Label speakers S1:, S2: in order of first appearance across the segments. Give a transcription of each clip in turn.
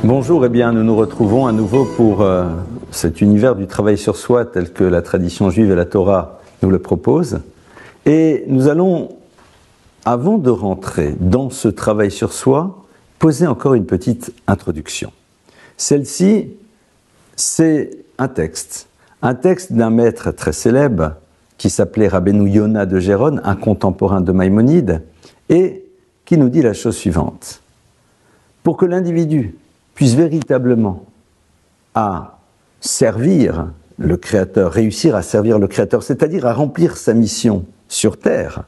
S1: Bonjour, eh bien nous nous retrouvons à nouveau pour cet univers du travail sur soi tel que la tradition juive et la Torah nous le proposent. Et nous allons, avant de rentrer dans ce travail sur soi, poser encore une petite introduction. Celle-ci, c'est un texte d'un maître très célèbre qui s'appelait Rabbeinu Yona de Gérone, un contemporain de Maïmonide, et qui nous dit la chose suivante. Pour que l'individu puisse véritablement servir le Créateur, réussir à servir le Créateur, c'est-à-dire à remplir sa mission sur Terre,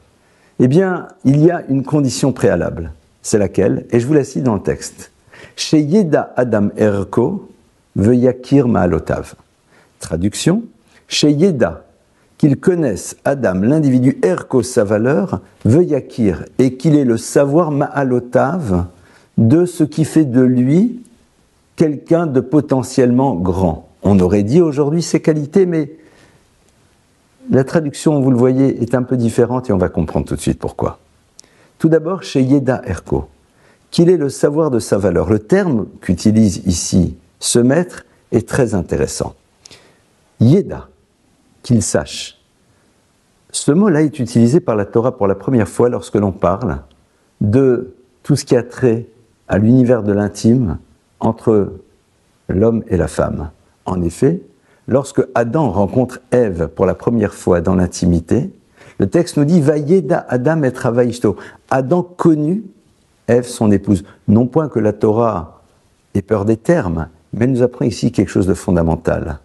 S1: eh bien, il y a une condition préalable. C'est laquelle? Et je vous la cite dans le texte. « Chez Yeda Adam Erko, veyakir ma'alotav » Traduction, « Chez Yeda, qu'il connaisse Adam, l'individu Erko, sa valeur, veyakir, et qu'il ait le savoir ma'alotav de ce qui fait de lui quelqu'un de potentiellement grand. » On aurait dit aujourd'hui ses qualités, mais la traduction, vous le voyez, est un peu différente et on va comprendre tout de suite pourquoi. Tout d'abord, chez Yeda Erko, qu'il ait le savoir de sa valeur. Le terme qu'utilise ici ce maître est très intéressant. Yeda, qu'il sache. Ce mot-là est utilisé par la Torah pour la première fois lorsque l'on parle de tout ce qui a trait à l'univers de l'intime entre l'homme et la femme. En effet, lorsque Adam rencontre Ève pour la première fois dans l'intimité, le texte nous dit « Vayeda Adam et Travaishto ». Adam connut Ève, son épouse. Non point que la Torah ait peur des termes, mais elle nous apprend ici quelque chose de fondamental.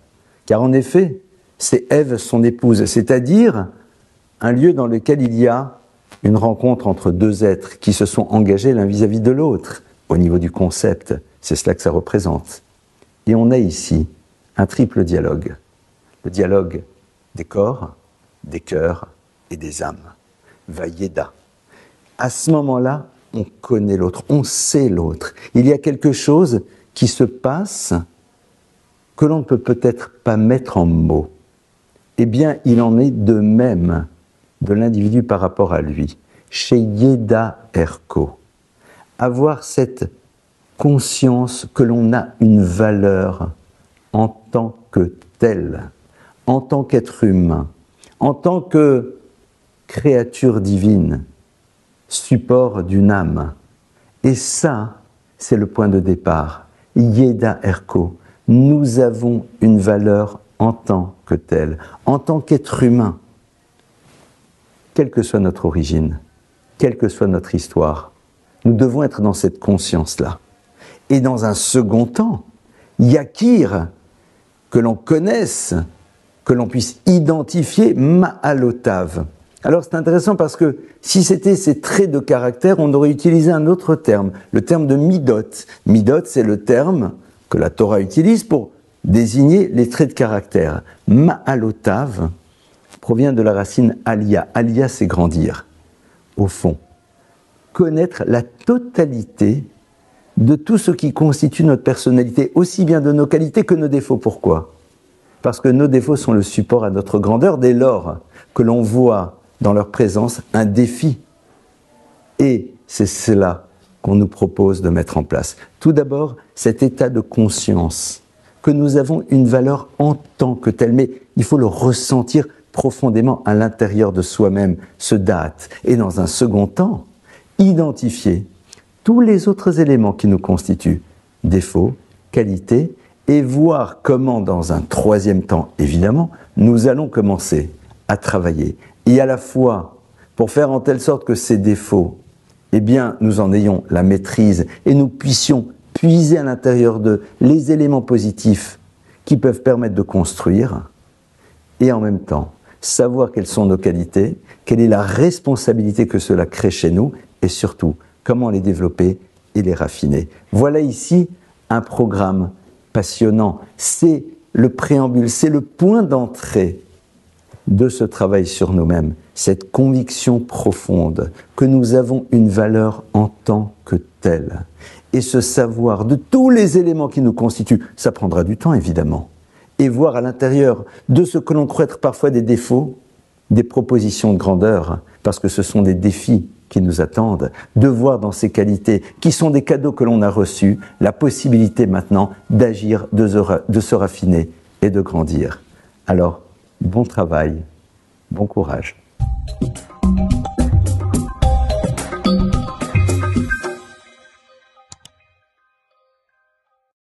S1: Car en effet, c'est Ève, son épouse, c'est-à-dire un lieu dans lequel il y a une rencontre entre deux êtres qui se sont engagés l'un vis-à-vis de l'autre, au niveau du concept. C'est cela que ça représente. Et on a ici un triple dialogue. Le dialogue des corps, des cœurs et des âmes. Vayeda. À ce moment-là, on connaît l'autre, on sait l'autre. Il y a quelque chose qui se passe que l'on ne peut peut-être pas mettre en mots. Eh bien, il en est de même de l'individu par rapport à lui. Chez Yeda Erko. Avoir cette conscience que l'on a une valeur en tant que tel, en tant qu'être humain, en tant que créature divine, support d'une âme. Et ça, c'est le point de départ. Yeda Erko, nous avons une valeur en tant que tel, en tant qu'être humain, quelle que soit notre origine, quelle que soit notre histoire. Nous devons être dans cette conscience-là. Et dans un second temps, yakir, que l'on connaisse, que l'on puisse identifier, ma'alotav. Alors c'est intéressant parce que si c'était ces traits de caractère, on aurait utilisé un autre terme, le terme de midot. Midot, c'est le terme que la Torah utilise pour désigner les traits de caractère. Ma'alotav provient de la racine alia. Alia, c'est grandir, au fond. Connaître la totalité de tout ce qui constitue notre personnalité, aussi bien de nos qualités que nos défauts. Pourquoi? Parce que nos défauts sont le support à notre grandeur dès lors que l'on voit dans leur présence un défi. Et c'est cela qu'on nous propose de mettre en place. Tout d'abord, cet état de conscience, que nous avons une valeur en tant que telle, mais il faut le ressentir profondément à l'intérieur de soi-même, ce date. Et dans un second temps, identifier tous les autres éléments qui nous constituent, défauts, qualités, et voir comment, dans un troisième temps, évidemment, nous allons commencer à travailler. Et à la fois, pour faire en telle sorte que ces défauts, eh bien, nous en ayons la maîtrise et nous puissions puiser à l'intérieur d'eux les éléments positifs qui peuvent permettre de construire, et en même temps, savoir quelles sont nos qualités, quelle est la responsabilité que cela crée chez nous, et surtout, comment les développer et les raffiner. Voilà ici un programme passionnant. C'est le préambule, c'est le point d'entrée de ce travail sur nous-mêmes, cette conviction profonde que nous avons une valeur en tant que telle. Et ce savoir de tous les éléments qui nous constituent, ça prendra du temps évidemment. Et voir à l'intérieur de ce que l'on croit être parfois des défauts, des propositions de grandeur, parce que ce sont des défis qui nous attendent, de voir dans ces qualités, qui sont des cadeaux que l'on a reçus, la possibilité maintenant d'agir, de se raffiner et de grandir. Alors, bon travail, bon courage.